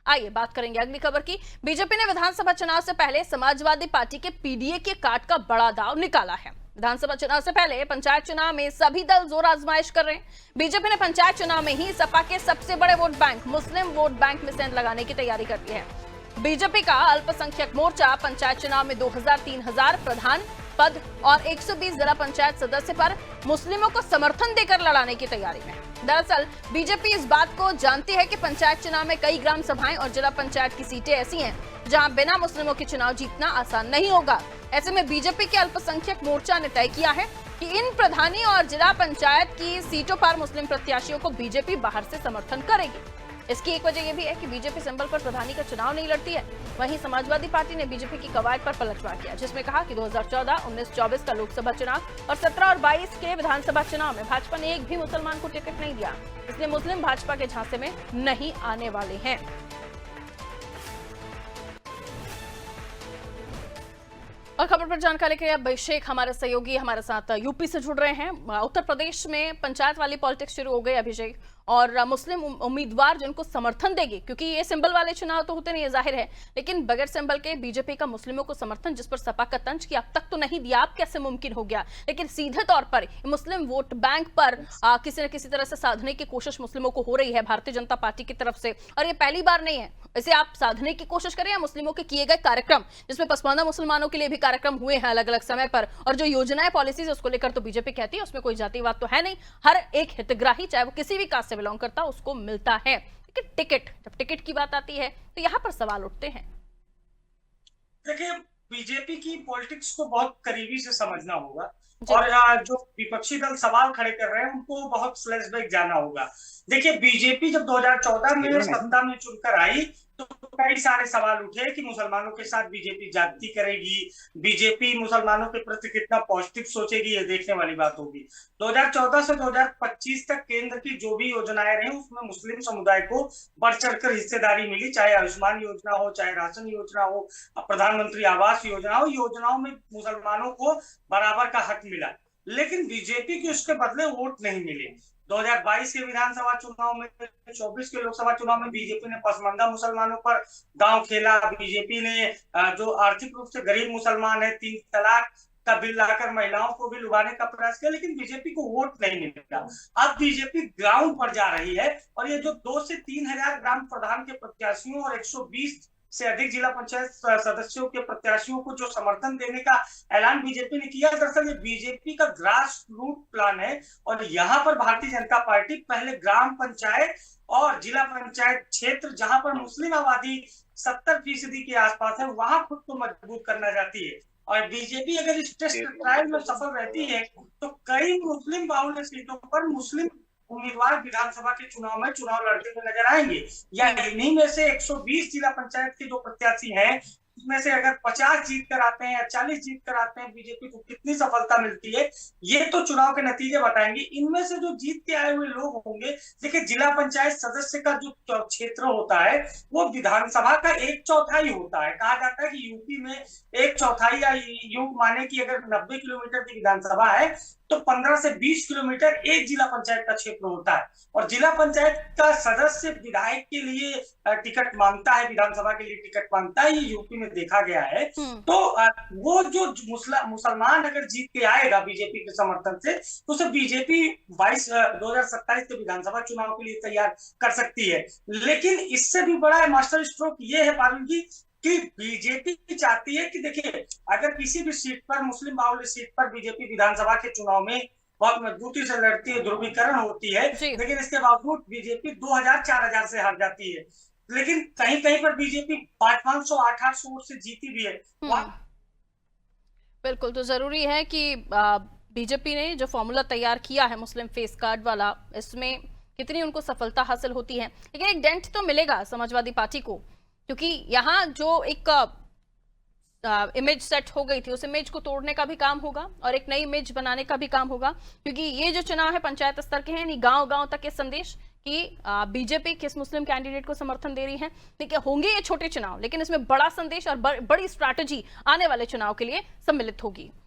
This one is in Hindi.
आइए बात करेंगे अगली खबर की। बीजेपी ने विधानसभा चुनाव से पहले समाजवादी पार्टी के पीडीए के काट का बड़ा दांव निकाला है। विधानसभा चुनाव से पहले पंचायत चुनाव में सभी दल जोर आजमाइश कर रहे हैं। बीजेपी ने पंचायत चुनाव में ही सपा के सबसे बड़े वोट बैंक मुस्लिम वोट बैंक में सेंध लगाने की तैयारी कर ली है। बीजेपी का अल्पसंख्यक मोर्चा पंचायत चुनाव में 2000-3000 प्रधान पद और 120 जिला पंचायत सदस्य पर मुस्लिमों को समर्थन देकर लड़ाने की तैयारी में। दरअसल बीजेपी इस बात को जानती है कि पंचायत चुनाव में कई ग्राम सभाएं और जिला पंचायत की सीटें ऐसी हैं जहां बिना मुस्लिमों के चुनाव जीतना आसान नहीं होगा। ऐसे में बीजेपी के अल्पसंख्यक मोर्चा ने तय किया है कि इन प्रधानी और जिला पंचायत की सीटों पर मुस्लिम प्रत्याशियों को बीजेपी बाहर से समर्थन करेगी। इसकी एक वजह यह भी है कि बीजेपी सिंबल पर प्रधानी का चुनाव नहीं लड़ती है। वहीं समाजवादी पार्टी ने बीजेपी की कवायद पर पलटवार किया, जिसमें कहा कि 2014, 19, 24 का लोकसभा चुनाव और 17 और 22 के विधानसभा चुनाव में भाजपा ने एक भी मुसलमान को टिकट नहीं दिया, इसलिए मुस्लिम भाजपा के झांसे में नहीं आने वाले हैं। और खबर पर जानकारी के लिए अभिषेक हमारे सहयोगी हमारे साथ यूपी से जुड़ रहे हैं। उत्तर प्रदेश में पंचायत वाली पॉलिटिक्स शुरू हो गई अभिषेक, और मुस्लिम उम्मीदवार जिनको समर्थन देगी, क्योंकि ये सिंबल वाले चुनाव तो होते नहीं है जाहिर है, लेकिन बगैर सिंबल के बीजेपी का मुस्लिमों को समर्थन, जिस पर सपा का तंज कि अब तक तो नहीं दिया, अब कैसे मुमकिन हो गया, लेकिन सीधे तौर पर मुस्लिम वोट बैंक पर किसी न किसी तरह से साधने की कोशिश मुस्लिमों को हो रही है भारतीय जनता पार्टी की तरफ से। और ये पहली बार नहीं है, इसे आप साधने की कोशिश करें या मुस्लिमों के किए गए कार्यक्रम, जिसमें पसमानदा मुसलमानों के लिए भी कार्यक्रम हुए हैं अलग अलग समय पर, और जो योजनाएं पॉलिसीज उसको लेकर तो बीजेपी कहती है उसमें कोई जातिवाद तो है नहीं, हर एक हितग्राही चाहे वो किसी भी कास्ट से बिलोंग करता उसको मिलता है। लेकिन टिकट, जब टिकट की बात आती है तो यहां पर सवाल उठते हैं। देखिए, बीजेपी की पॉलिटिक्स को बहुत करीबी से समझना होगा, और जो विपक्षी दल सवाल खड़े कर रहे हैं उनको बहुत फ्लैशबैक जाना होगा। देखिए, बीजेपी जब 2014 में सत्ता में चुनकर आई तो कई सारे सवाल उठे कि मुसलमानों के साथ बीजेपी जाति करेगी, बीजेपी मुसलमानों के प्रति कितना पॉजिटिव सोचेगी, ये देखने वाली बात होगी। 2014 से 2025 तक केंद्र की जो भी योजनाएं रही उसमें मुस्लिम समुदाय को बढ़ चढ़कर हिस्सेदारी मिली, चाहे आयुष्मान योजना हो, चाहे राशन योजना हो, प्रधानमंत्री आवास योजना हो, योजनाओं में मुसलमानों को बराबर का हक मिला। लेकिन बीजेपी की उसके बदले वोट नहीं मिले। 2022 के विधानसभा चुनाव में, 24 के लोकसभा चुनाव में बीजेपी ने पसमानदा मुसलमानों पर दांव खेला। बीजेपी ने जो आर्थिक रूप से गरीब मुसलमान है, 3 तलाक का बिल लाकर महिलाओं को भी लुभाने का प्रयास किया, लेकिन बीजेपी को वोट नहीं मिला। अब बीजेपी ग्राउंड पर जा रही है, और ये जो 2 से 3 हजार ग्राम प्रधान के प्रत्याशियों और 120 से अधिक जिला पंचायत सदस्यों के प्रत्याशियों को जो समर्थन देने का ऐलान बीजेपी ने किया, दरअसल ये बीजेपी का ग्रास रूट प्लान है। और यहाँ पर भारतीय जनता पार्टी पहले ग्राम पंचायत और जिला पंचायत क्षेत्र जहां पर मुस्लिम आबादी 70% के आसपास है, वहां खुद को मजबूत करना चाहती है। और बीजेपी अगर इस टेस्ट ट्रायल में सफल रहती है तो कई मुस्लिम बाहुल्य सीटों पर मुस्लिम उम्मीदवार विधानसभा के चुनाव में चुनाव लड़ते हुए नजर आएंगे। या इन्हीं में से 120 जिला पंचायत के जो प्रत्याशी हैं उसमें से अगर 50 जीत कर आते हैं या 40 जीत कर आते हैं, बीजेपी को कितनी सफलता मिलती है ये तो चुनाव के नतीजे बताएंगे। इनमें से जो जीत के आए हुए लोग होंगे, देखिए जिला पंचायत सदस्य का जो क्षेत्र होता है वो विधानसभा का 1/4 होता है। कहा जाता है कि यूपी में 1/4 या यूं माने कि अगर 90 किलोमीटर की विधानसभा है तो 15 से 20 किलोमीटर एक जिला पंचायत का क्षेत्र होता है, और जिला पंचायत का सदस्य विधायक के लिए टिकट मांगता है, विधानसभा के लिए टिकट मांगता है, ये यूपी में देखा गया है। तो वो जो मुसलमान अगर जीत के आएगा बीजेपी के समर्थन से, तो उसे बीजेपी 2027 के विधानसभा चुनाव के लिए तैयार कर सकती है। लेकिन इससे भी बड़ा मास्टर स्ट्रोक ये है पारुल जी कि बीजेपी चाहती है कि देखिए, अगर किसी भी सीट पर, मुस्लिम बाहुल्य सीट पर बीजेपी विधानसभा के चुनाव में बहुत मजबूती से लड़ती है, ध्रुवीकरण होती है, लेकिन इसके बावजूद बीजेपी 2000-4000 से हार जाती है। लेकिन कहीं कहीं पर बीजेपी 500-800 वोट से जीती भी है। बिल्कुल, तो जरूरी है कि बीजेपी ने जो फॉर्मूला तैयार किया है मुस्लिम फेस कार्ड वाला, इसमें कितनी उनको सफलता हासिल होती है। लेकिन एक डेंट तो मिलेगा समाजवादी पार्टी को, क्योंकि यहाँ जो एक इमेज सेट हो गई थी उस इमेज को तोड़ने का भी काम होगा और एक नई इमेज बनाने का भी काम होगा, क्योंकि ये जो चुनाव है पंचायत स्तर के हैं, यानी गांव-गांव तक ये संदेश कि बीजेपी किस मुस्लिम कैंडिडेट को समर्थन दे रही है। देखिए, होंगे ये छोटे चुनाव, लेकिन इसमें बड़ा संदेश और बड़ी स्ट्रैटेजी आने वाले चुनाव के लिए सम्मिलित होगी।